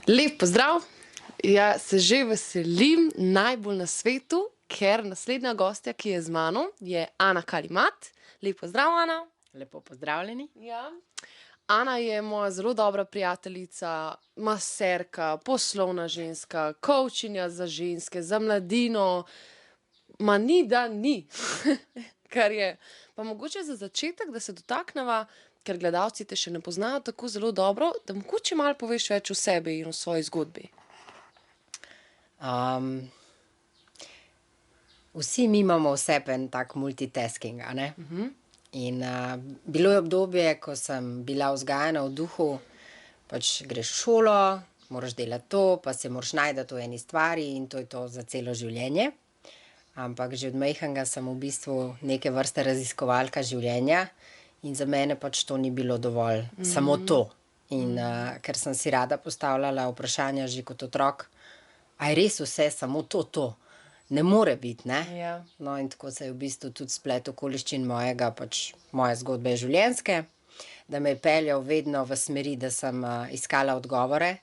Lep pozdrav! Ja, se že veselim najbolj na svetu, ker naslednja gostja, ki je z mano, je Ana Kalimat. Lep pozdrav, Ana. Lepo pozdravljeni. Ja. Ana je moja zelo dobra prijateljica, maserka, poslovna ženska, coachinja za ženske, za mladino. Ma ni, da ni. Kar je. Pa mogoče za začetek, da se dotakneva, ker gledalci te še ne poznajo tako zelo dobro, da mogoče malo poveš več o sebi in o svoji zgodbi. Vsi mi imamo v sebi en tak multitasking, a ne? In bilo je obdobje, ko sem bila vzgajana v duhu, pač greš v šolo, moraš delati to, pa se moraš najti v eni stvari in to je to za celo življenje. Ampak že od majhnega sem v bistvu neke vrste raziskovalka življenja in za mene pač to ni bilo dovolj, samo to. In ker sem si rada postavljala vprašanja že kot otrok, a je res vse samo to? Ne more biti, ne? Ja. No, in tako se je v bistvu tudi splet okoliščin moje zgodbe življenjske, da me je peljal vedno v smeri, da sem iskala odgovore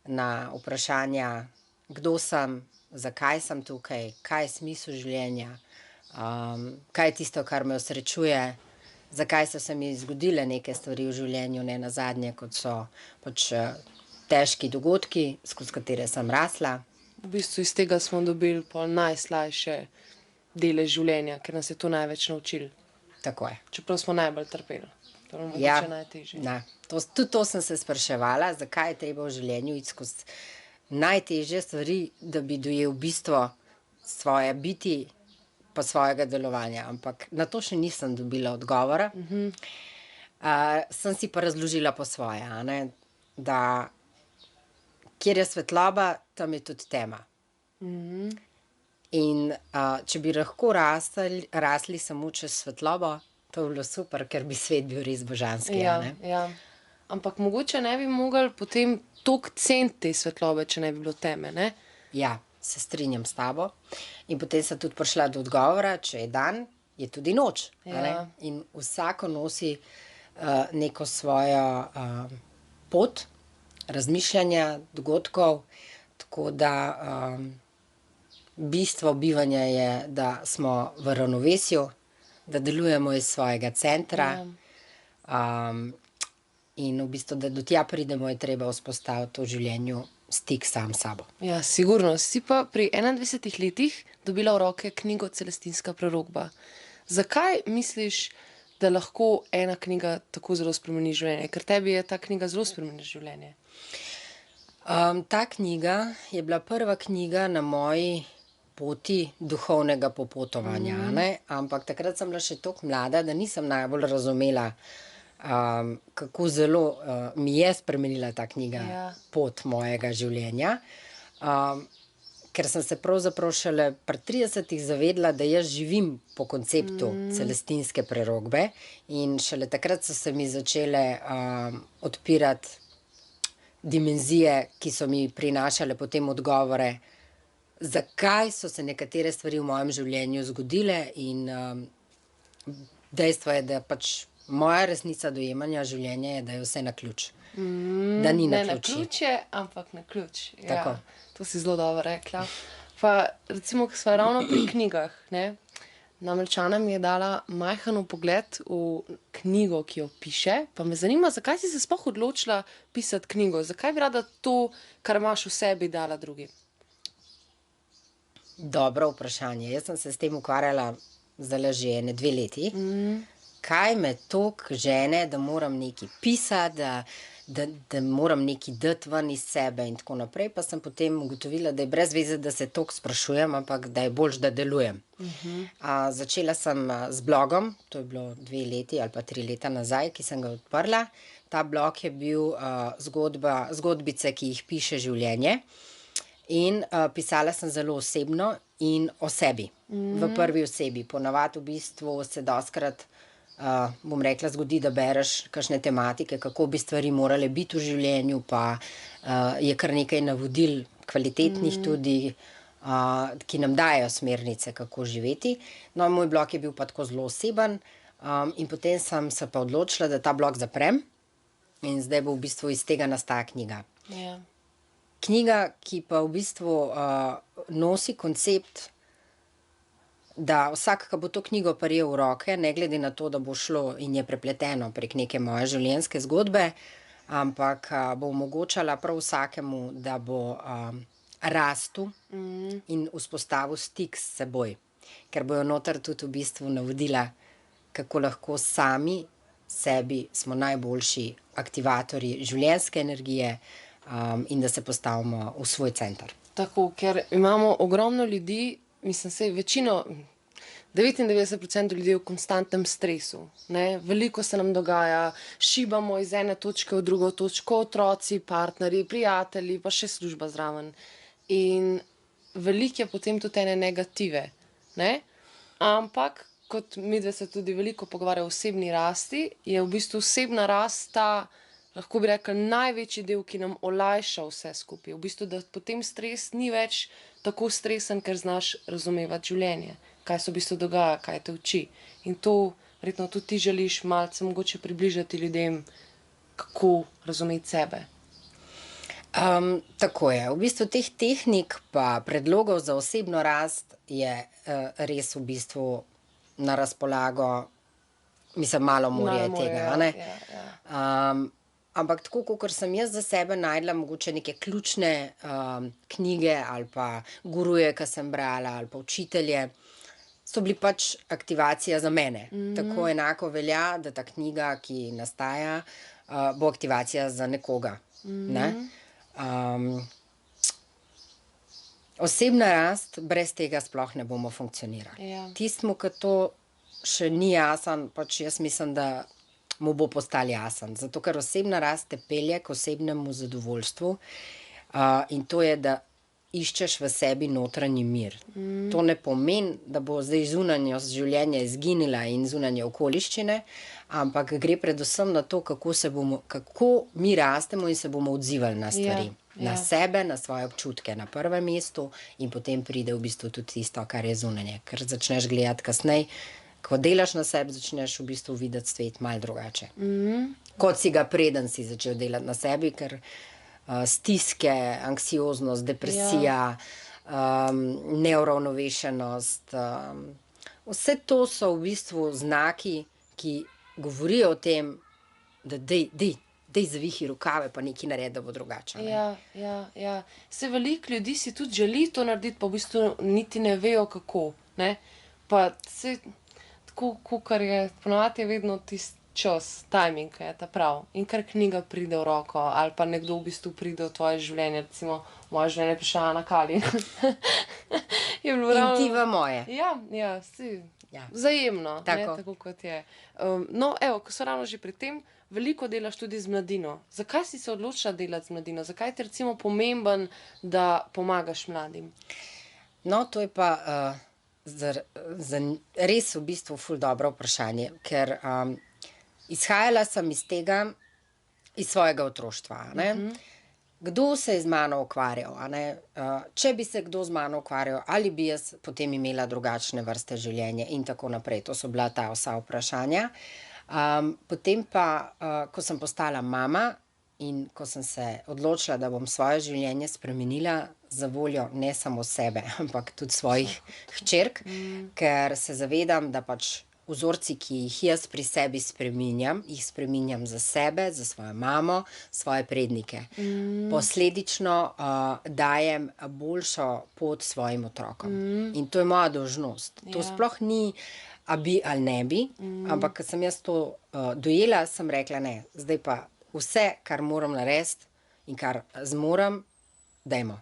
na vprašanja, kdo sem, zakaj sem tukaj, kaj je smisel življenja, kaj je tisto, kar me osrečuje, zakaj so se mi zgodile neke stvari v življenju, ne nazadnje, kot so pač težki dogodki, skozi katere sem rasla. V bistvu iz tega smo dobili pol najslajše dele življenja, ker nas je to največ naučilo. Tako je. Čeprav smo najbolj trpeli. To je Ja, mogoče najtežje. ne. Tudi to sem se spraševala, zakaj je treba v življenju iti skozi najtežje stvari, da bi dojel bistvo svoje biti pa svojega delovanja. Ampak na to še nisem dobila odgovora. Sem si pa razložila po svoje, a ne, da kjer je svetloba, tam je tudi tema. In če bi lahko rasli samo čez svetlobo, to bi bilo super, ker bi svet bil res božanski, a ne? Ja. Ampak mogoče ne bi mogli potem toliko ceniti te svetlobe, če ne bi bilo teme, ne? Ja, se strinjam s tabo. In potem sem tudi prišla do odgovora, če je dan, je tudi noč, a ne? Ja. In vsako nosi neko svojo pot razmišljanja, dogodkov, tako da bistvo bivanja je, da smo v ravnovesju, da delujemo iz svojega centra, in v bistvu, da do tja pridemo, je treba vzpostaviti v življenju stik sam s sabo. Ja, sigurno. Si pa pri 21 letih dobila v roke knjigo Celestinska prerokba. Zakaj misliš, da lahko ena knjiga tako zelo spremeni življenje? Ker tebi je ta knjiga zelo spremenila življenje. Ta knjiga je bila prva knjiga na moji poti duhovnega popotovanja, a ne? Ampak takrat sem bila še toliko mlada, da nisem najbolj razumela, kako zelo mi je spremenila ta knjiga pot mojega življenja. Ker sem se pravzaprav šele pri 30-ih zavedla, da jaz živim po konceptu celestinske prerokbe in šele takrat so se mi začele odpirati dimenzije, ki so mi prinašale potem odgovore, zakaj so se nekatere stvari v mojem življenju zgodile in dejstvo je, da pač moja resnica dojemanja življenja je, da je vse naključ. Da ni Ne naključij. naključje, ampak naključ. Ja. Tako. To si zelo dobro rekla. Pa recimo, ko sva ravno pri knjigah, ne? Namreč Ana mi je dala majhen vpogled v knjigo, ki jo piše, pa me zanima, zakaj si se sploh odločila pisati knjigo? Zakaj bi rada to, kar imaš v sebi, dala drugim? Dobro vprašanje. Jaz sem se s tem ukvarjala zdajle že ene 2 leti. Kaj me toliko žene, da moram nekaj pisati, da moram nekaj dati ven iz sebe in tako naprej, pa sem potem ugotovila, da je brez veze, da se toliko sprašujem, ampak da je boljše, da delujem. Začela sem z blogom, to je bilo 2 leti ali pa 3 leta nazaj, ki sem ga odprla. Ta blog je bil zgodbice, ki jih piše življenje. In pisala sem zelo osebno in o sebi, v prvi osebi. Ponavadi v bistvu se dostikrat, bom rekla, zgodi, da bereš kakšne tematike, kako bi stvari morale biti v življenju, pa je kar nekaj navodil, kvalitetnih tudi, ki nam dajejo smernice, kako živeti. No, moj blog je bil pa tako zelo oseben, in potem sem se pa odločila, da ta blog zaprem in zdaj bo v bistvu iz tega nastala knjiga. Ja. Knjiga, ki pa v bistvu nosi koncept, da vsak, ki bo to knjigo prijel v roke, ne glede na to, da bo šlo in je prepleteno prek neke moje življenjske zgodbe, ampak bo omogočala prav vsakemu, da bo rastel in vzpostavil stik s seboj. Ker bojo noter tudi v bistvu navodila, kako lahko sami sebi smo najboljši aktivatorji življenjske energije in da se postavimo v svoj center. Tako, ker imamo ogromno ljudi, mislim, saj večino, 99% ljudi je v konstantnem stresu. Ne? Veliko se nam dogaja, šibamo iz ene točke v drugo točko, otroci, partnerji, prijatelji, pa še služba zraven. In veliko je potem tudi ene negative. Ne? Ampak, kot midve se tudi veliko pogovarjajo o osebni rasti, je v bistvu osebna rast ta, lahko bi rekla, največji del, ki nam olajša vse skupaj. V bistvu, da potem stres ni več tako stresen, ker znaš razumevati življenje. Kaj se v bistvu dogaja, kaj te uči. In to, verjetno, tudi ti želiš malce mogoče približati ljudem, kako razumeti sebe. Tako je. V bistvu teh tehnik pa predlogov za osebno rast je res v bistvu na razpolago, mislim, malo morje je tega, a ne? Ampak tako, kakor sem jaz za sebe najdla mogoče neke ključne knjige ali pa guruje, ki sem brala, ali pa učitelje, so bili pač aktivacija za mene. Tako enako velja, da ta knjiga, ki nastaja, bo aktivacija za nekoga. Ne? Osebna rast, brez tega sploh ne bomo funkcionirali. Ja. Tistmu, ki to še ni jasen, pač jaz mislim, da mu bo postal jasen. Zato, ker osebna rast te pelje k osebnemu zadovoljstvu in to je, da iščeš v sebi notranji mir. To ne pomeni, da bo zdaj zunanjost življenja izginila in zunanje okoliščine, ampak gre predvsem na to, kako mi rastemo in se bomo odzivali na stvari. Na sebe, na svoje občutke na prvem mestu in potem pride v bistvu tudi tisto, kar je zunanje. Ker začneš gledati kasneje, ko delaš na sebi, začneš v bistvu videti svet malo drugače. Kot si ga preden si začel delati na sebi, ker stiske, anksioznost, depresija, neuravnovešenost, vse to so v bistvu znaki, ki govorijo o tem, da dej zavihi rokave pa nekaj naredi, da bo drugače. Ja. Se veliko ljudi si tudi želi to narediti, pa v bistvu niti ne vejo, kako. Ne? Pa se tako, kakor je, ponovadi je vedno tisti čas, timing, je ta prav. In kar knjiga pride v roko, ali pa nekdo v bistvu pride v tvoje življenje, recimo moje življenje je prišla Ana Kalin. In ti v moje. Ja, vzajemno, tako kot je. No, evo, ko so ravno že pri tem, veliko delaš tudi z mladino. Zakaj si se odločila delati z mladino? Zakaj ti recimo pomemben, da pomagaš mladim? No, to je pa res v bistvu ful dobro vprašanje, ker izhajala sem iz tega, iz svojega otroštva. Kdo se je z mano ukvarjal? Če bi se kdo z mano ukvarjal, ali bi jaz potem imela drugačne vrste življenja in tako naprej. To so bila ta vsa vprašanja. Potem pa, ko sem postala mama in ko sem se odločila, da bom svoje življenje spremenila za voljo ne samo sebe, ampak tudi svojih hčerk, ker se zavedam, da pač vzorci, ki jih jaz pri sebi spreminjam, jih spreminjam za sebe, za svojo mamo, svoje prednike. Posledično dajem boljšo pot svojim otrokom. In to je moja dolžnost. To sploh ni a bi ali ne bi, ampak ko sem jaz to dojela, sem rekla ne, zdaj pa vse, kar moram narediti in kar zmorem, dajmo.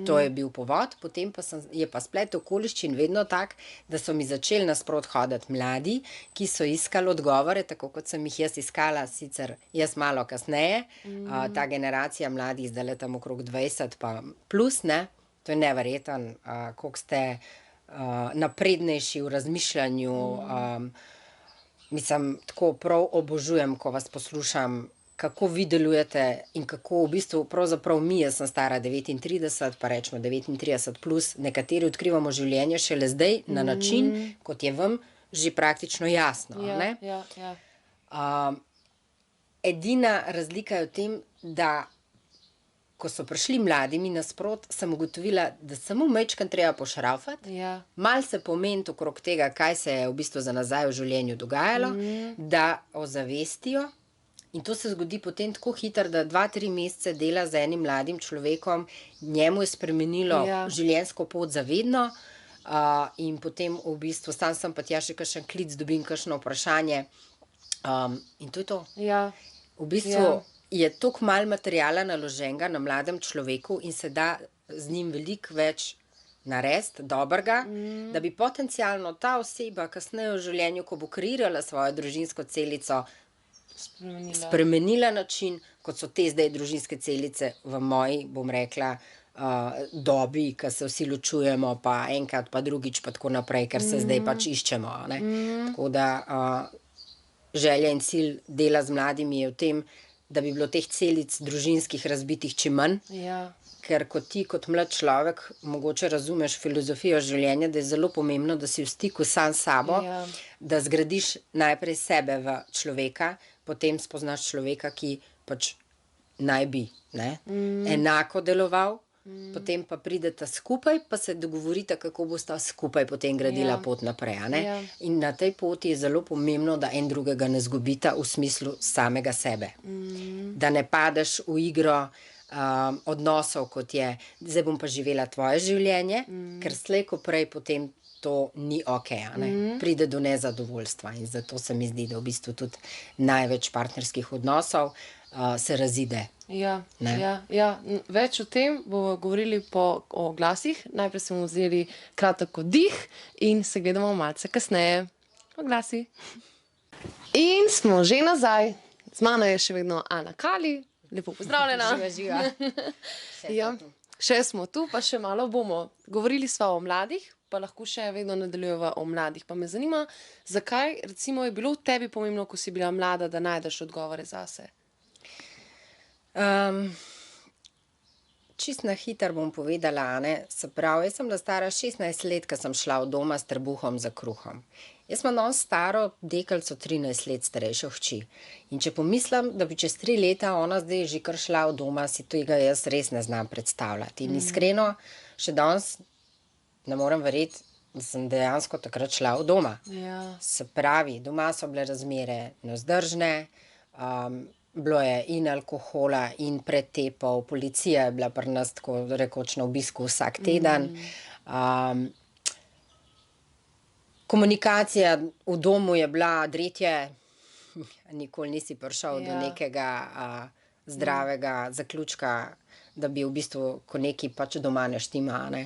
To je bil povod, potem pa je pa splet okoliščin vedno tak, da so mi začeli nasprot hoditi mladi, ki so iskali odgovore, tako kot sem jih jaz iskala, sicer jaz malo kasneje, ta generacija mladih zdajle tam okrog 20 pa plus, ne, to je neverjeten, koliko ste naprednejši v razmišljanju, mislim, tako prav obožujem, ko vas poslušam, kako vi delujete in kako v bistvu pravzaprav mi, jaz sem stara 39, pa rečemo 39 plus, nekateri odkrivamo življenje šele zdaj na način, kot je vam že praktično jasno. Edina razlika je v tem, da ko so prišli mladi mi nasprot, sem ugotovila, da samo majčkeno treba pošraufati, Ja. mal se pomeniti okrog tega, kaj se je v bistvu za nazaj v življenju dogajalo, da ozavestijo. In to se zgodi potem tako hitro, da 2-3 mesece dela z enim mladim človekom, njemu je spremenilo Ja. življenjsko pot zavedno, in potem v bistvu sam sem pa tja še kakšen klic, dobim kakšno vprašanje, in to je to. Ja. V bistvu Ja. je toliko malo materiala naloženega na mladem človeku in se da z njim veliko več narediti, dobrega, da bi potencialno ta oseba kasneje v življenju, ko bo kreirala svojo družinsko celico, spremenila način, kot so te zdaj družinske celice v moji, bom rekla, dobi, ko se vsi ločujemo, pa enkrat, pa drugič, pa tako naprej, ker se zdaj pač iščemo, a ne. Tako da želja in cilj dela z mladimi je v tem, da bi bilo teh celic družinskih razbitih čim manj, Ja. ker ko ti kot mlad človek mogoče razumeš filozofijo življenja, da je zelo pomembno, da si v stiku sam s sabo, Ja. da zgradiš najprej sebe v človeka, potem spoznaš človeka, ki pač naj bi, ne, enako deloval, potem pa prideta skupaj, pa se dogovorita, kako bosta skupaj potem gradila Ja. pot naprej, a ne. Ja. In na tej poti je zelo pomembno, da en drugega ne zgubita v smislu samega sebe. Da ne padeš v igro odnosov, kot je, zdaj bom pa živela tvoje življenje, ker slej ko prej potem to ni okej, a ne. Pride do nezadovoljstva in zato se mi zdi, da v bistvu tudi največ partnerskih odnosov se razide. Ja, Ne. ja. Več o tem bomo govorili po oglasih. Najprej smo vzeli kratek oddih in se gledamo malce kasneje. Oglasi. In smo že nazaj. Z mano je še vedno Ana Kali. Lepo pozdravljena. Živa, živa. Ja, še smo tu, pa še malo bomo. Govorili sva o mladih, pa lahko še vedno nadaljujeva o mladih. Pa me zanima, zakaj recimo je bilo tebi pomembno, ko si bila mlada, da najdeš odgovore zase? Čist na hitro bom povedala, a ne, se pravi, jaz sem bila stara 16 let, ko sem šla od doma s trebuhom za kruhom. Jaz imam danes staro deklico 13 let starejšo hči. In če pomislim, da bi čez 3 leta ona zdaj že kar šla od doma, si tega jaz res ne znam predstavljati. In iskreno, še danes ne morem verjeti, da sem dejansko takrat šla od doma. Ja. Se pravi, doma so bile razmere nevzdržne, bilo je in alkohola in pretepov, policija je bila pri nas tako rekoč na obisku vsak teden. Komunikacija v domu je bila dretje, nikoli nisi prišel do Ja. nekega zdravega zaključka, da bi v bistvu, ko nekaj pač doma ne štima, a ne.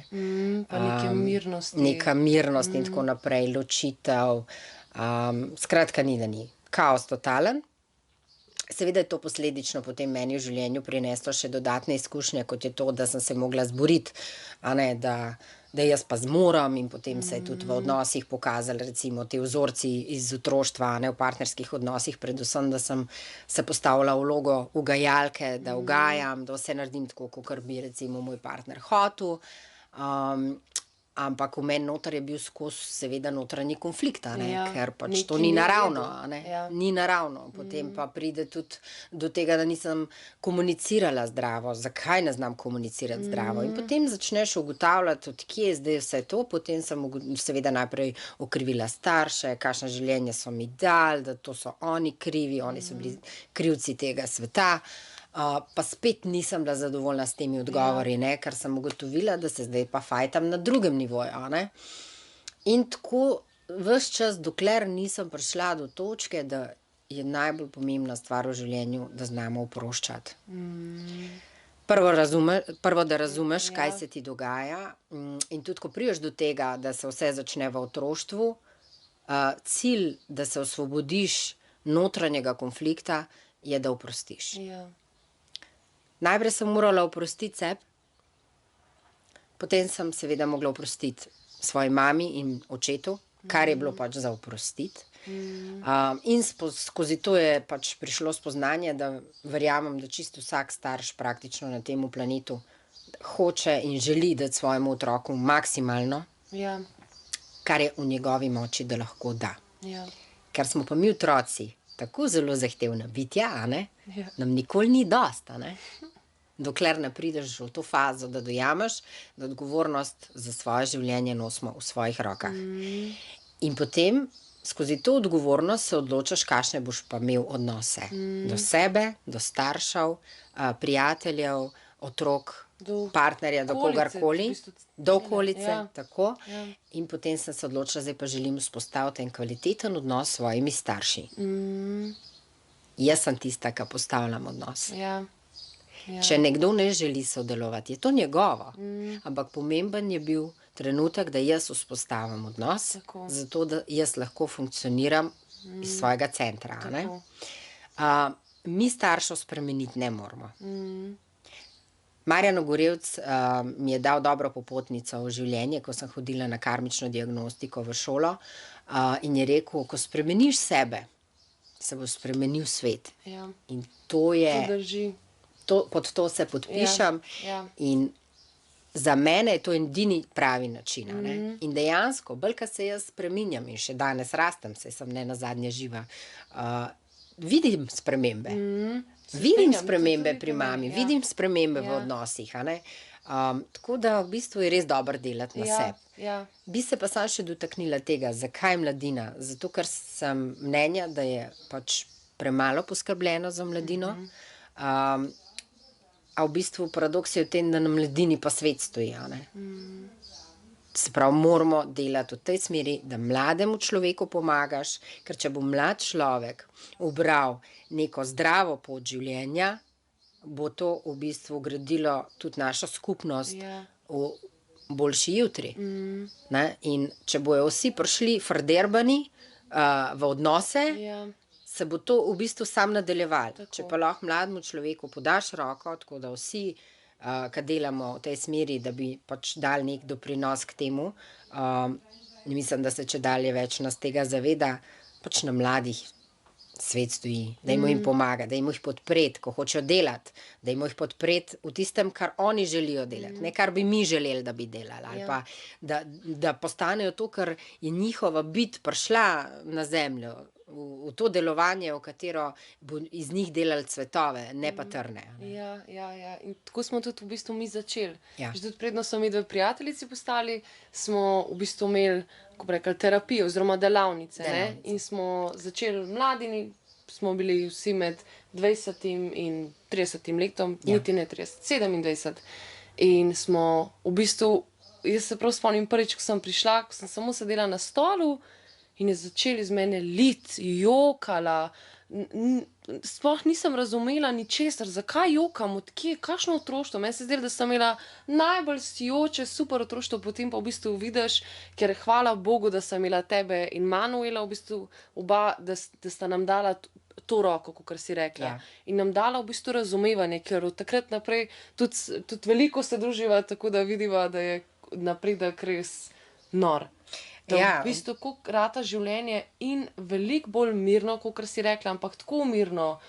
Pa neke mirnosti. Neka mirnost in tako naprej, ločitev. Skratka, ni da ni. Kaos totalen. Seveda je to posledično potem meni v življenju prineslo še dodatne izkušnje, kot je to, da sem se mogla zboriti, a ne, da jaz pa zmorem, in potem se je tudi v odnosih pokazalo, recimo ti vzorci iz otroštva, a ne, v partnerskih odnosih, predvsem, da sem se postavila v vlogo ugajalke, da ugajam, da vse naredim tako, kakor bi recimo moj partner hotel. Ampak v meni noter je bil skozi seveda notranji konflikt, a ne, Ja, ker pač nekaj to ni ni v naravno, redu. a ne. Ja. Ni naravno. Potem pa pride tudi do tega, da nisem komunicirala zdravo. Zakaj ne znam komunicirati zdravo? In potem začneš ugotavljati, od kje je zdaj vse to. Potem sem seveda najprej okrivila starše, kakšno življenje so mi dali, da to so oni krivi, oni so bili krivci tega sveta. Pa spet nisem bila zadovoljna s temi odgovori, ne, ker sem ugotovila, da se zdaj pa fajtam na drugem nivoju, a ne. In tako ves čas, dokler nisem prišla do točke, da je najbolj pomembna stvar v življenju, da znamo oproščati. Prvo, da razumeš, kaj se ti dogaja, in tudi, ko prideš do tega, da se vse začne v otroštvu, cilj, da se osvobodiš notranjega konflikta, je, da oprostiš. Ja. Najprej sem morala oprostiti sebi, potem sem seveda mogla oprostiti svoji mami in očetu, kar je bilo pač za oprostiti. In skozi to je pač prišlo spoznanje, da verjamem, da čisto vsak starš praktično na tem planetu hoče in želi dati svojemu otroku maksimalno, Ja. kar je v njegovi moči, da lahko da. Ja. Ker smo pa mi otroci tako zelo zahtevna bitja, a ne, Ja. nam nikoli ni dosti, a ne. dokler ne prideš v to fazo, da dojameš, da odgovornost za svoje življenje nosimo v svojih rokah. In potem skozi to odgovornost se odločaš, kakšne boš pa imel odnose. Do sebe, do staršev, prijateljev, otrok, Do partnerja, do okolice, kogarkoli, v bistvu do cele, okolice, ja. tako. Ja. In potem sem se odločila, zdaj pa želim vzpostaviti en kvaliteten odnos s svojimi starši. Jaz sem tista, ki postavljam odnos. Ja. Ja. Če nekdo ne želi sodelovati, je to njegovo. Ampak pomemben je bil trenutek, da jaz vzpostavim odnos, Tako. zato da jaz lahko funkcioniram iz svojega centra. a ne. Tako. Mi staršev spremeniti ne moramo. Marjan Ogorevc mi je dal dobro popotnico v življenje, ko sem hodila na karmično diagnostiko v šolo, in je rekel, ko spremeniš sebe, se bo spremenil svet. Ja. In to je, To drži. pod to se podpišem. Ja. In za mene je to edini pravi način. a ne. In dejansko, bolj ko se jaz spreminjam in še danes rastem, saj sem ne nazadnje živa, vidim spremembe. Vidim strinjam, spremembe tudi pri pri meni, mami, ja. vidim spremembe v Ja. odnosih. a ne. Tako da v bistvu je res dobro delati na Ja. sebi. Ja. Bi se pa samo še dotaknila tega, zakaj mladina. Zato, ker sem mnenja, da je pač premalo poskrbljeno za mladino. A v bistvu paradoks je v tem, da na mladini pa svet stoji. a ne. Se pravi, moramo delati v tej smeri, da mlademu človeku pomagaš, ker če bo mlad človek ubral neko zdravo pot življenja, bo to v bistvu gradilo tudi našo skupnost Ja. v boljši jutri. Ne? In če bojo vsi prišli frderbani v odnose, Ja. se bo to v bistvu sam nadaljevalo. Tako. Če pa lahko mlademu človeku podaš roko, tako da vsi, ki delamo v tej smeri, da bi pač dali nek doprinos k temu, mislim, da se čedalje več nas tega zaveda, pač na mladih svet stoji, dajmo jim pomagati, dajmo jih podpreti, ko hočejo delati, dajmo jih podpreti v tistem, kar oni želijo delati, ne kar bi mi želeli, da bi delali, ali Ja. pa da postanejo to, kar je njihova bit prišla na zemljo, v to delovanje, v katero bo iz njih delali cvetove, ne pa trne. a ne. Ja, ja, ja. In tako smo tudi v bistvu mi začeli. Ja. Že tudi predno smo mi dve prijateljici postali, smo v bistvu imeli, kako bi rekli, terapijo oziroma delavnice. Ne? Delavnice. In smo začeli mladini, smo bili vsi med 20 in 30 letom, Ja. niti ne 30, 27. In smo v bistvu, jaz se prav spomnim prvič, ko sem prišla, ko sem samo sedela na stolu in je začel iz mene lit, jokala. Sploh nisem razumela ničesar, zakaj jokam, odkje, kakšno otroštvo. Meni se zdi, da sem imela najbolj sijoče, super otroštvo, potem pa v bistvu vidiš, ker hvala Bogu, da sem imela tebe in Manuela, v bistvu oba, da sta nam dala to roko, kot si rekla. Ja. In nam dala v bistvu razumevanje, ker od takrat naprej tudi veliko se druživa, tako da vidiva, da je napredek res nor. Da Ja. v bistvu kako rata življenje in veliko bolj mirno, kot si rekla, ampak tako mirno.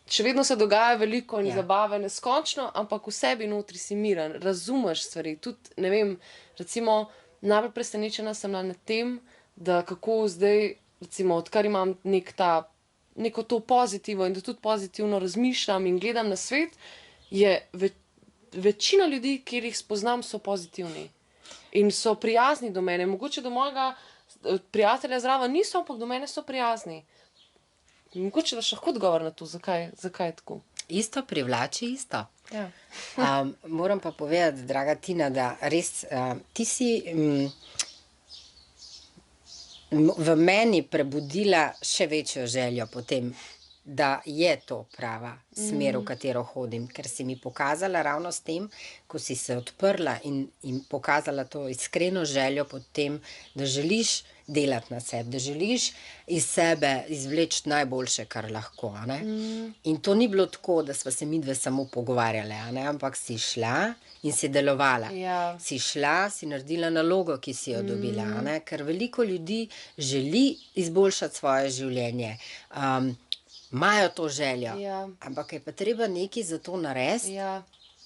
Še vedno se dogaja veliko in Ja. zabave neskončno, ampak v sebi notri si miren, razumeš stvari. Tudi, ne vem, recimo, najbolj presenečena sem bila nad tem, da kako zdaj, recimo, odkar imam neko to pozitivo in da tudi pozitivno razmišljam in gledam na svet, je večina ljudi, kjer jih spoznam, so pozitivni. In so prijazni do mene. Mogoče do mojega prijatelja zraven niso, ampak do mene so prijazni. Mogoče daš lahko odgovor na to, zakaj je tako. Isto privlači isto. Ja. Moram pa povedati, draga Tina, da res ti si v meni prebudila še večjo željo potem, da je to prava smer, v katero hodim, ker si mi pokazala ravno s tem, ko si se odprla in pokazala to iskreno željo po tem, da želiš delati na sebi, da želiš iz sebe izvleči najboljše, kar lahko. A ne? In to ni bilo tako, da sva se midve samo pogovarjale, a ne? Ampak si šla in si delovala. Ja. Si šla, si naredila nalogo, ki si jo dobila, a ne? Ker veliko ljudi želi izboljšati svoje življenje. Imajo to željo, Ja. ampak je pa treba nekaj za to narediti, Ja,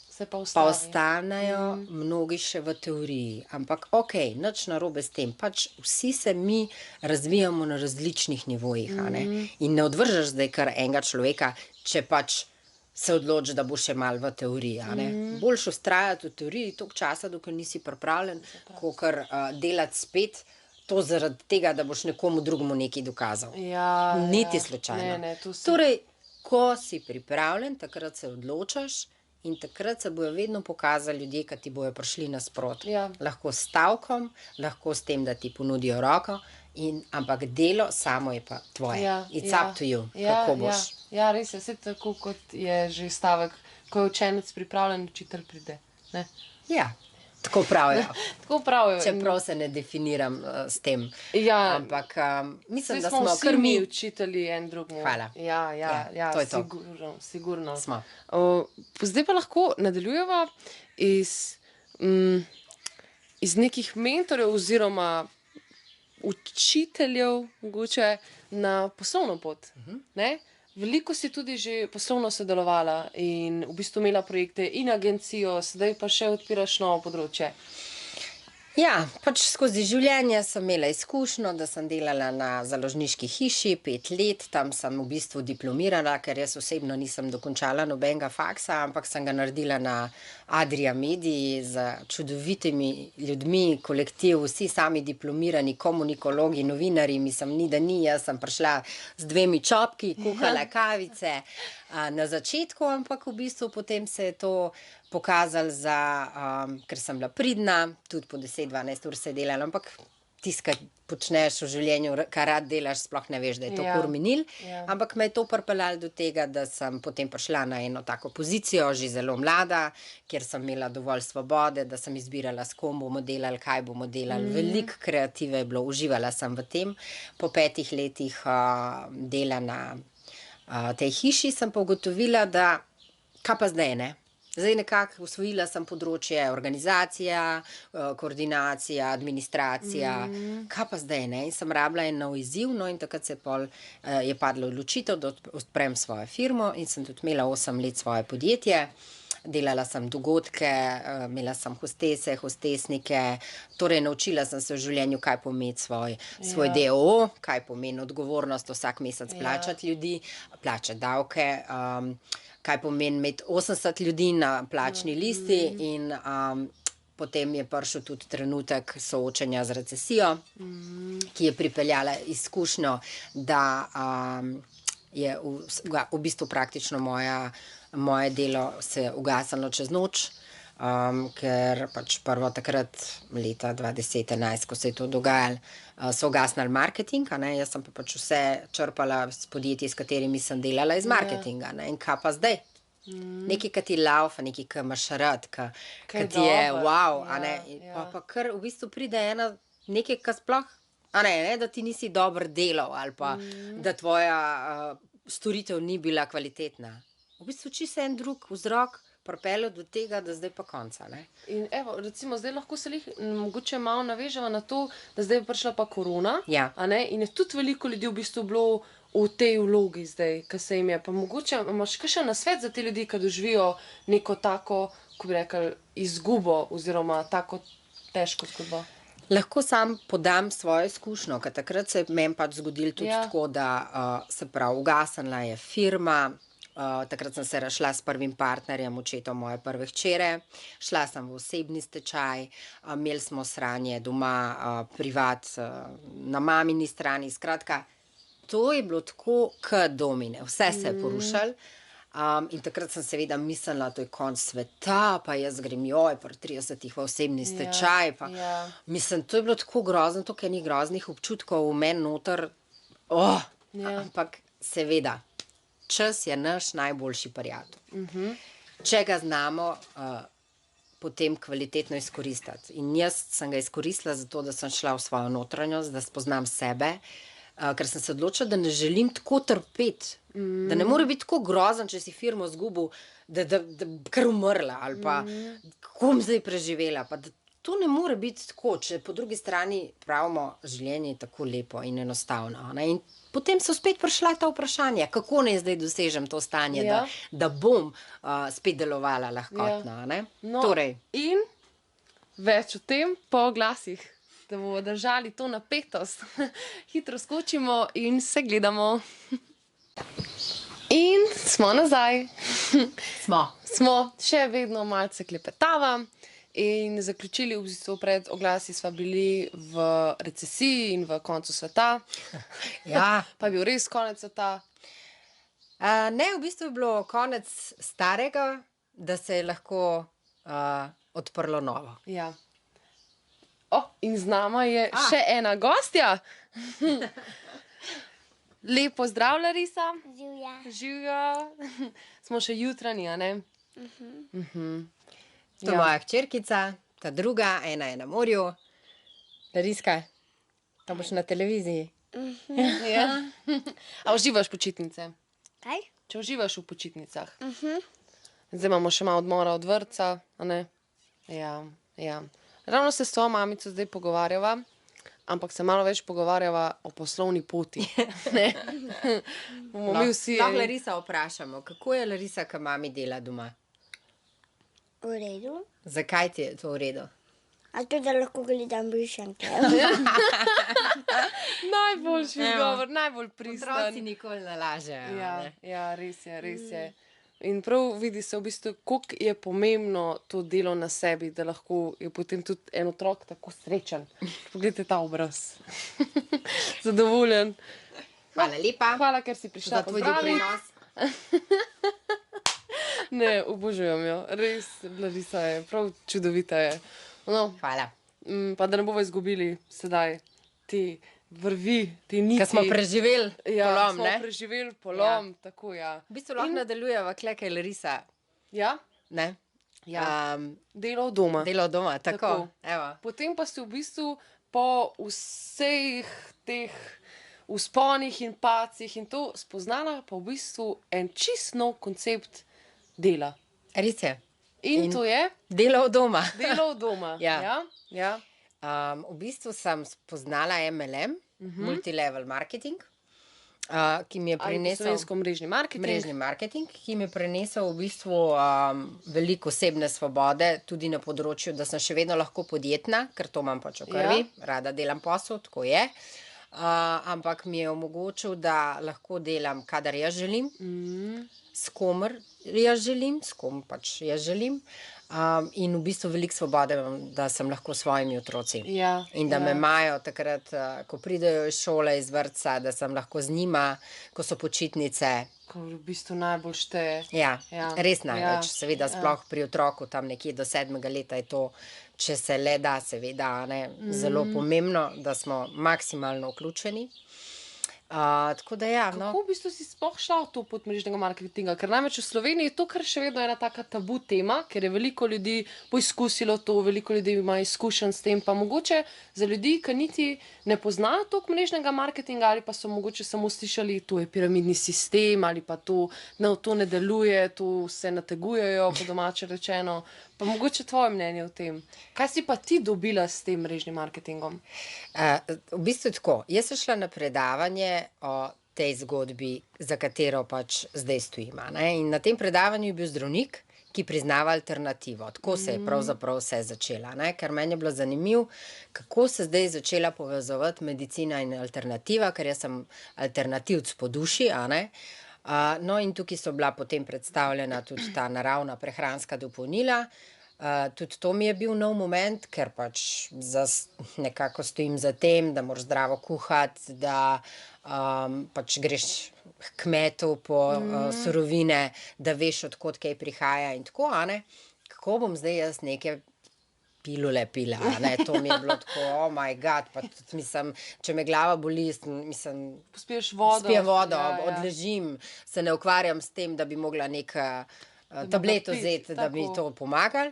se pa pa ustavi. ostanejo mnogi še v teoriji. Ampak ok, nič narobe s tem. Pač vsi se mi razvijamo na različnih nivojih, a ne? In ne odvržeš zdaj kar enega človeka, če pač se odloči, da bo še malo v teoriji. A ne? Boljš vztrajati v teoriji toliko časa, dokler nisi pripravljen, kakor delati spet, to zaradi tega, da boš nekomu drugemu nekaj dokazal. Ja, Niti ja. slučajno. Ne, to si... Torej, ko si pripravljen, takrat se odločaš in takrat se bojo vedno pokazali ljudje, ki ti bojo prišli nasproti. Ja. Lahko s stavkom, lahko s tem, da ti ponudijo roko, ampak delo samo je pa tvoje. Ja, It's ja. up to you, Ja, kako boš. Ja, res je, vse tako, kot je že stavek, ko je učenec pripravljen, učitelj pride. Ne? Ja, tako pravijo. Tako pravijo. Čeprav se ne definiram s tem. Ja, Ampak mislim, saj da smo smo vsi kar mi mi. učitelji en drugemu. Hvala. Ja, to je to. Sigurno. Smo. Zdaj pa lahko nadaljujeva iz nekih mentorjev oziroma učiteljev mogoče na poslovno pot. Ne? Veliko si tudi že poslovno sodelovala in v bistvu imela projekte in agencijo, sedaj pa še odpiraš novo področje. Ja, pač skozi življenje sem imela izkušnjo, da sem delala na založniški hiši 5 let, tam sem v bistvu diplomirala, ker jaz osebno nisem dokončala nobenega faksa, ampak sem ga naredila na Adria Mediji z čudovitimi ljudmi, kolektiv, vsi sami diplomirani komunikologi, novinarji, mislim, ni da ni, jaz sem prišla z 2 čopki, kuhala kavice na začetku, ampak v bistvu potem se je to pokazali ker sem bila pridna, tudi po 10-12 ur se je delala, ampak tisto, kar počneš v življenju, kar rad delaš, sploh ne veš, da je to kurminil. Ampak me je to pripeljalo do tega, da sem potem prišla na eno tako pozicijo, že zelo mlada, kjer sem imela dovolj svobode, da sem izbirala, s kom bomo delali, kaj bomo delali. Veliko kreative je bilo, uživala sem v tem. Po 5 letih dela na tej hiši sem pa ugotovila, da kaj pa zdaj, ne? Zdaj nekako osvojila sem področje organizacija, koordinacija, administracija, kaj pa zdaj, ne? In sem rabila en nov izziv, no, in takrat je padla odločitev, da odprem svojo firmo in sem tudi imela 8 let svoje podjetje. Delala sem dogodke, imela sem hostese, hostesnike, torej naučila sem se v življenju, kaj pomeni svoj DOO, kaj pomeni odgovornost vsak mesec plačati ljudi, plačati davke, kaj pomeni imeti 80 ljudi na plačni listi in potem je prišel tudi trenutek soočenja z recesijo, ki je pripeljala izkušnjo, da je v bistvu praktično moje delo se ugasnilo čez noč, ker pač prvo takrat leta 2010-2011, ko se je to dogajalo, so ugasnili marketing, a ne, jaz sem pa pač vse črpala s podjetji, s katerimi sem delala iz marketinga, ne, in kaj pa zdaj? Nekaj, ki ti laufa, nekaj, ki imaš rad, ki ti je wow, a ne, pa kar v bistvu pride nekaj, ki sploh, a ne, da ti nisi dobro delal ali pa da tvoja storitev ni bila kvalitetna. V bistvu čisto en drug vzrok pripeljal do tega, da zdaj pa konca, ne. In evo, recimo, zdaj lahko se mogoče malo naveževa na to, da zdaj je prišla pa korona, a ne, in je tudi veliko ljudi v bistvu bilo v tej vlogi zdaj, ki se jim je, pa mogoče imaš kakšen nasvet za te ljudi, ki doživijo neko tako, ko bi rekli, izgubo oziroma tako težko zgodbo. Lahko sam podam svojo izkušnjo, ker takrat se je meni pač zgodilo tudi tako, da se pravi, ugasnila je firma, takrat sem se razšla s prvim partnerjem, očetom moje prve hčere, šla sem v osebni stečaj, imeli smo sranje doma, privat na mamini strani, skratka, to je bilo tako kot domine, vse se je porušilo. In takrat sem seveda mislila, to je konc sveta, pa jaz grem pri 30 v osebni stečaj, pa mislim, to je bilo tako grozno, toliko enih groznih občutkov v meni noter, ampak seveda, čas je naš najboljši prijatelj. Če ga znamo potem kvalitetno izkoristiti. In jaz sem ga izkoristila zato, da sem šla v svojo notranjost, da spoznam sebe, ker sem se odločila, da ne želim tako trpeti, da ne more biti tako grozen, če si firmo izgubil, da kar umrla ali pa kako bom zdaj preživela, pa da to ne more biti tako, če po drugi strani pravimo, življenje je tako lepo in enostavno, ne, in potem so spet prišla ta vprašanja, kako naj zdaj dosežem to stanje, da bom spet delovala lahkotno, ne. Torej. In več o tem po oglasih, da bomo držali to napetost. Hitro skočimo in se gledamo. In smo nazaj. Smo. Še vedno malce klepetava. In zaključili v bistvu pred oglasi sva bili v recesiji in v koncu sveta. Ja. Pa je bil res konec sveta. Ne, v bistvu je bilo konec starega, da se je lahko odprlo novo. Ja. In z nama je še ena gostja. Lep pozdrav, Larisa. Živja. Živjo. Smo še jutranji, a ne? To je moja hčerkica, ta druga, ena je na morju. Lariska, tam boš na televiziji. Ja. A uživaš počitnice? Kaj? Če uživaš v počitnicah? Zdaj imamo še malo odmora od vrtca, a ne? Ja. Ravno se s tvojo mamico zdaj pogovarjava, ampak se malo več pogovarjava o poslovni poti. Ne? Bomo mi vsi... Lahko Larisa vprašamo, kako je Larisa, ko mami dela doma? V redu. Zakaj ti je to v redu? A to, da lahko gledam brišanke. Najboljši govor, najbolj pristan. Otroci nikoli ne lažejo. Ja, res je. In prav vidi se v bistvu, koliko je pomembno to delo na sebi, da lahko je potem tudi en otrok tako srečen. Poglejte ta obraz. Zadovoljen. Hvala lepa. Hvala, ker si prišla Za tvoj pozdravit. doprinos. Ne, obožujem jo. Res, Larisa je, prav čudovita je. No, Hvala. pa da ne bomo izgubili sedaj te vrvi, te niti. Ker smo preživeli polom, smo ne? preživeli polom, tako ja. V bistvu lahko nadaljujeva kle, kaj je Larisa, Ja, ne? Ja. Delo od doma. Delo doma, tako. Tako. Evo. Potem pa si v bistvu po vseh teh vzponih in pacih in to spoznala pa v bistvu en čist nov koncept dela. Res je. In to je Delo od doma. delo od doma. Ja. Ja. V bistvu sem spoznala MLM, multilevel marketing, ki mi je Ali po prinesel slovensko mrežni marketing. mrežni marketing, ki mi je prinesel v bistvu veliko osebne svobode, tudi na področju, da sem še vedno lahko podjetna, ker to imam pač v krvi, rada delam posel, tako je. Ampak mi je omogočil, da lahko delam, kadar jaz želim, s komer jaz želim, s kom pač jaz želim. In v bistvu veliko svobode imam, da sem lahko s svojimi otroci. Ja, In da me imajo takrat, ko pridejo iz šole, iz vrtca, da sem lahko z njima, ko so počitnice. Ko v bistvu najbolj šteje. Ja, Ja. res največ. Ja. Seveda, sploh pri otroku, tam nekje do 7. leta je to, če se le da, seveda, ne, zelo pomembno, da smo maksimalno vključeni. Tako da ja, no. Kako v bistvu si sploh šla v to pot mrežnega marketinga? Ker namreč v Sloveniji je to kar še vedno ena taka tabu tema, ker je veliko ljudi poizkusilo to, veliko ljudi ima izkušenj s tem, pa mogoče za ljudi, ki niti ne poznajo toliko mrežnega marketinga ali pa so mogoče samo slišali, to je piramidni sistem ali pa to ne deluje, to se nategujejo, po domače rečeno. Pa mogoče tvoje mnenje o tem. Kaj si pa ti dobila s tem mrežnim marketingom? V bistvu tako. Jaz sem šla na predavanje o tej zgodbi, za katero pač zdaj stojim. In na tem predavanju je bil zdravnik, ki priznava alternativo. Tako se je pravzaprav vse začela. Ker meni je bilo zanimivo, kako se zdaj začela povezovati medicina in alternativa, ker jaz sem alternativc po duši, no, in tukaj so bila potem predstavljena tudi ta naravna prehranska dopolnila. Tudi to mi je bil nov moment, ker pač nekako stojim za tem, da moraš zdravo kuhati, da pač greš k kmetu po surovine, da veš, od kod kaj prihaja in tako, Kako bom zdaj jaz neke pilule pila, to mi je bilo tako, oh my god, pa tudi mislim, če me glava boli, mislim, Pospiješ vodo. spijem vodo, Ja. odležim, se ne ukvarjam s tem, da bi mogla nek tableto piti, vzeti, da bi tako. to pomagali.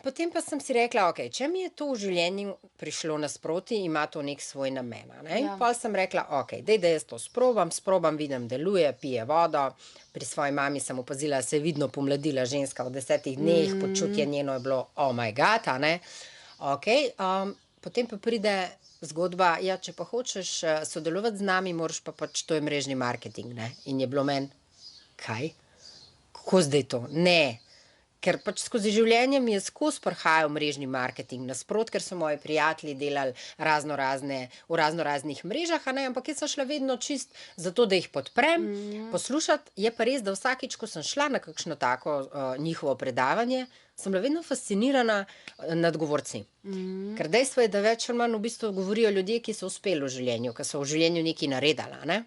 Potem pa sem si rekla, ok, če mi je to v življenju prišlo nasproti, ima to nek svoj namen. In Ja. pol sem rekla, ok, da jaz to sprobam, vidim, deluje, pije vodo. Pri svoji mami sem opazila, da se je vidno pomladila ženska v 10 dneh, počutje njeno je bilo, oh my god, Ok, potem pa pride zgodba, ja, če pa hočeš sodelovati z nami, moraš pa pač, to je mrežni marketing, In je bilo meni, kaj? Kako zdaj to? Ne. Ker pač skozi življenje mi je skozi prihajal mrežni marketing nasprot, ker so moji prijatelji delali v razno raznih mrežah, a ne, ampak jaz sem šla vedno čist zato, da jih podprem, poslušati. Je pa res, da vsakič, ko sem šla na kakšno tako njihovo predavanje, sem bila vedno fascinirana nad govorci. Ker dejstvo je, da več ali manj v bistvu govorijo ljudje, ki so uspeli v življenju, ki so v življenju nekaj naredili, ne.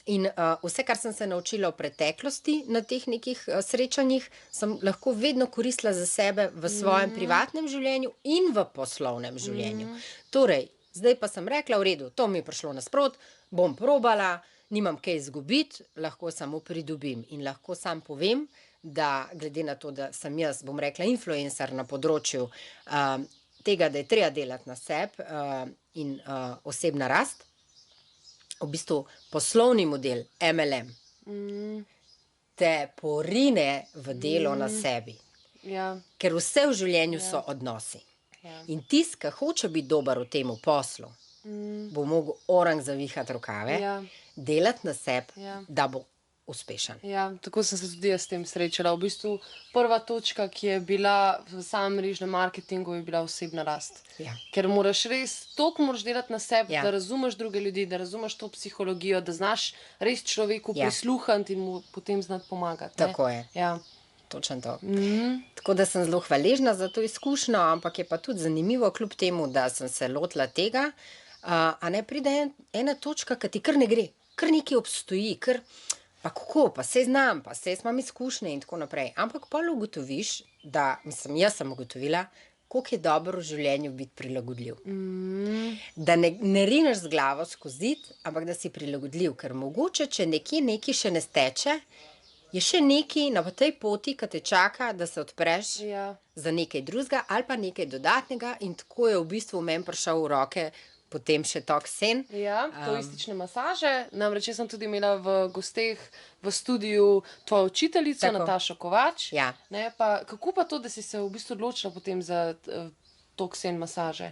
In vse, kar sem se naučila v preteklosti na teh nekih srečanjih, sem lahko vedno koristila za sebe v svojem privatnem življenju in v poslovnem življenju. Torej, zdaj pa sem rekla, v redu, to mi je prišlo nasprot, bom probala, nimam kaj izgubiti, lahko samo pridobim. In lahko sam povem, da glede na to, da sem jaz, bom rekla, influencer na področju tega, da je treba delati na sebi in osebna rast, v bistvu poslovni model MLM te porine v delo na sebi. Ja. Ker vse v življenju so odnosi. In tisti, ki hoče biti dober v tem poslu, bo mogel orang zavihati rokave, delati na sebi, da bo uspešen. Ja, tako sem se tudi jaz s tem srečala. V bistvu prva točka, ki je bila v samem mrežnem marketingu, je bila osebna rast. Ja. Ker moraš res, toliko moraš delati na sebi, Ja. da razumeš druge ljudi, da razumeš to psihologijo, da znaš res človeku prisluhniti in mu potem znati pomagati. Ne? Tako je. Ja. Točno to. Tako da sem zelo hvaležna za to izkušnjo, ampak je pa tudi zanimivo, kljub temu, da sem se lotila tega, a ne pride ena točka, ki ti kar ne gre, kar nekaj obstoji, kar pa kako, pa saj znam, pa saj imam izkušnje in tako naprej. Ampak pol ugotoviš, da, mislim, jaz sem ugotovila, koliko je dobro v življenju biti prilagodljiv. Da ne rineš z glavo skozi zid, ampak da si prilagodljiv, ker mogoče, če nekje nekaj še ne steče, je še nekaj na tej poti, ki te čaka, da se odpreš za nekaj drugega ali pa nekaj dodatnega, in tako je v bistvu meni prišel v roke potem še Toksen. Ja, holistične masaže. Namreč jaz sem tudi imela v gosteh v studiu tvojo učiteljico, Tako. Natašo Kovač. Ja. Ne, pa, kako pa to, da si se v bistvu odločila potem za Toksen masaže?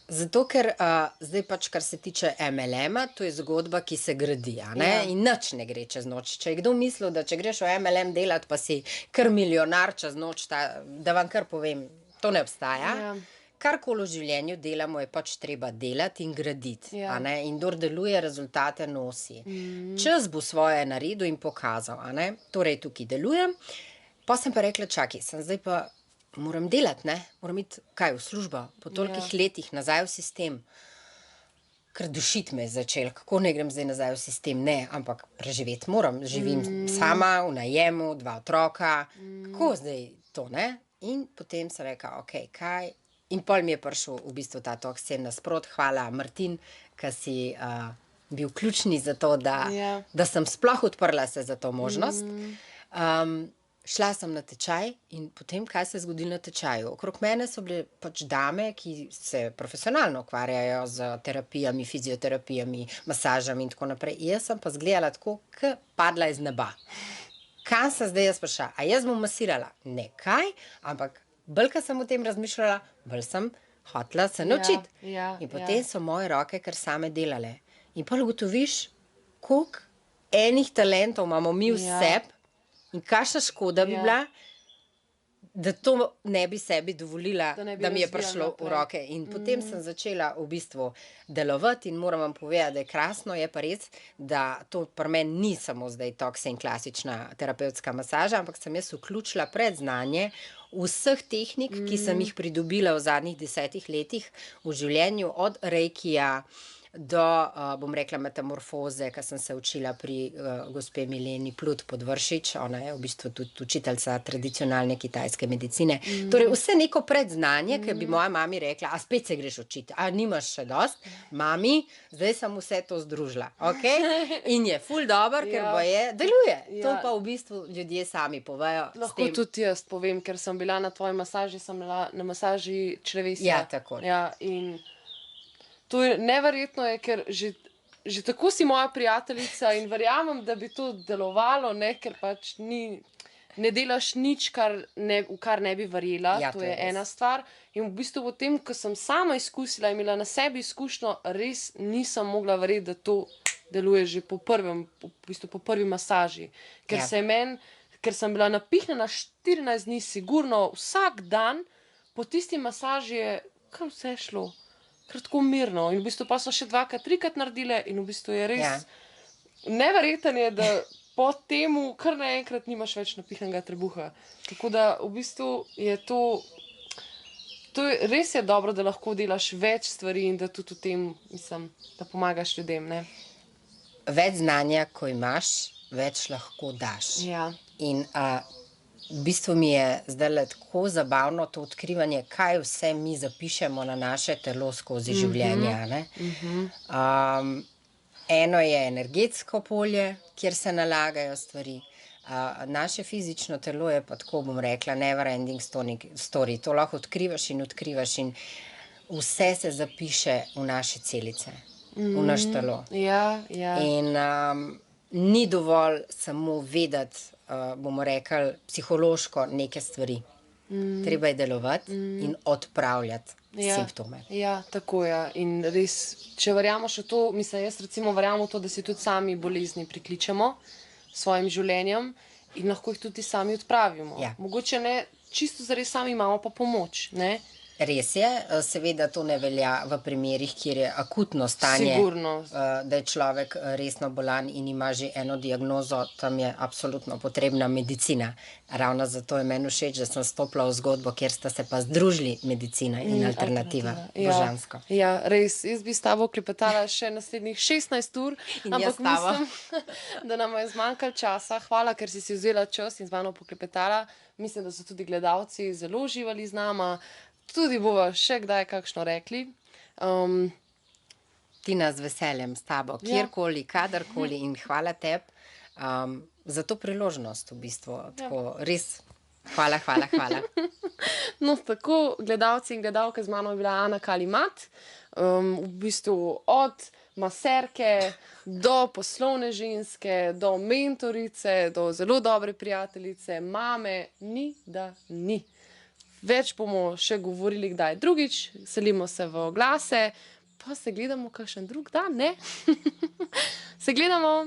Zato, ker zdaj pač, kar se tiče MLM-a, to je zgodba, ki se gradi, a ne? Ja. In nič ne gre čez noč. Če je kdo mislil, da če greš v MLM delati, pa si kar milijonar čez noč, da vam kar povem, to ne obstaja. Ja. Karkoli v življenju delamo, je pač treba delati in graditi. Ja. A ne? In kdor deluje, rezultate nosi. Čas bo svoje naredil in pokazal. A ne? Torej, tukaj delujem. Pa sem pa rekla, čakaj, sem zdaj pa moram delati, ne? Moram iti kaj v službo, po tolikih letih nazaj v sistem. Ker dušiti me je začel, kako ne grem zdaj nazaj v sistem, ne, ampak preživeti moram. Živim sama, v najemu, 2 otroka, kako zdaj to, ne? In potem sem rekla, ok, kaj? In pol mi je prišel v bistvu ta Toksen nasprot. Hvala, Martin, ki si bil ključni za to, da sem sploh odprla se za to možnost. Šla sem na tečaj in potem, kaj se je zgodilo na tečaju? Okrog mene so bile pač dame, ki se profesionalno ukvarjajo z terapijami, fizioterapijami, masažami in tako naprej. Jaz sem pa zgledala tako, kot padla iz neba. Kam sem zdaj jaz prišla? A jaz bom masirala? Ne kaj, ampak bolj, ko sem o tem razmišljala, bolj sem hotela se naučiti. In potem so moje roke kar same delale. In pa ugotoviš, koliko enih talentov imamo mi v sebi in kakšna škoda bi bila, da to ne bi sebi dovolila, da mi je prišlo v roke. In potem sem začela v bistvu delovati in moram vam povedati, da je krasno, je pa res, da to pri meni ni samo zdaj Toksen klasična terapevtska masaža, ampak sem jaz vključila predznanje vseh tehnik, ki sem jih pridobila v zadnjih 10 letih v življenju, od reikija do, bom rekla, metamorfoze, ki sem se učila pri gospe Mileni Plut Podvršič, ona je v bistvu tudi učiteljica tradicionalne kitajske medicine. Torej, vse neko predznanje, ki bi moja mami rekla, a spet se greš učiti, a nimaš še dost? Mami, zdaj sem vse to združila, ok? In je ful dobro, ker boje deluje. To pa v bistvu ljudje sami povejo. Lahko tudi jaz povem, ker sem bila na tvoji masaži, sem bila na masaži črevesja. Ja, tako. Ja, in to je neverjetno, ker že tako si moja prijateljica in verjamem, da bi to delovalo, ne, ker pač ne delaš nič, v kar ne bi verjela, to je ena stvar. In v bistvu potem, ko sem sama izkusila in imela na sebi izkušnjo, res nisem mogla verjeti, da to deluje že po prvi masaži. Ker se je meni, ker sem bila napihnjena 14 dni sigurno vsak dan, po tisti masaži je kar vse šlo. Kar tako mirno. In v bistvu pa so še 2-krat, 3-krat naredile in v bistvu je res Ja. neverjeten je, da po temu kar naenkrat nimaš več napihnjenega trebuha. Tako da v bistvu je res je dobro, da lahko delaš več stvari in da tudi v tem, mislim, da pomagaš ljudem, ne? Več znanja, ko imaš, več lahko daš. Ja. In v bistvu mi je zdaj tako zabavno to odkrivanje, kaj vse mi zapišemo na naše telo skozi življenje. a Ne? Eno je energetsko polje, kjer se nalagajo stvari. Naše fizično telo je pa tako, bom rekla, never ending story. To lahko odkrivaš in vse se zapiše v naše celice, v naš telo. Ja, ja. In ni dovolj samo vedeti, bomo rekli, psihološko neke stvari. Treba je delovati in odpravljati simptome. Ja, tako je. In res, če verjameš v to, mislim, jaz recimo verjamem v to, da si tudi sami bolezni prikličemo s svojim življenjem in lahko jih tudi sami odpravimo. Ja. Mogoče ne čisto zares sami imamo pa pomoč, ne? Res je, seveda to ne velja v primerih, kjer je akutno stanje, Sigurno. da je človek resno bolan in ima že eno diagnozo, tam je absolutno potrebna medicina. Ravno zato je meni všeč, da sem stopila v zgodbo, kjer sta se pa združili medicina in alternativa. Božansko. Ja, res. Jaz bi s tabo klepetala še naslednjih 16 ur, In jaz ampak s tabo. mislim, da nam je zmanjkalo časa. Hvala, ker si vzela čas in z mano poklepetala. Mislim, da so tudi gledalci zelo uživali z nama. Tudi bova še kdaj kakšno rekli. Tina, z veseljem s tabo, kjerkoli, kadarkoli in hvala tebi za to priložnost v bistvu. Tako, res, hvala. No, tako, gledalci in gledalke, z mano je bila Ana Kalimat. V bistvu od maserke do poslovne ženske, do mentorice, do zelo dobre prijateljice, mame, ni da ni. Več bomo še govorili kdaj drugič, selimo se v oglase, pa se gledamo kakšen drug dan, ne? Se gledamo!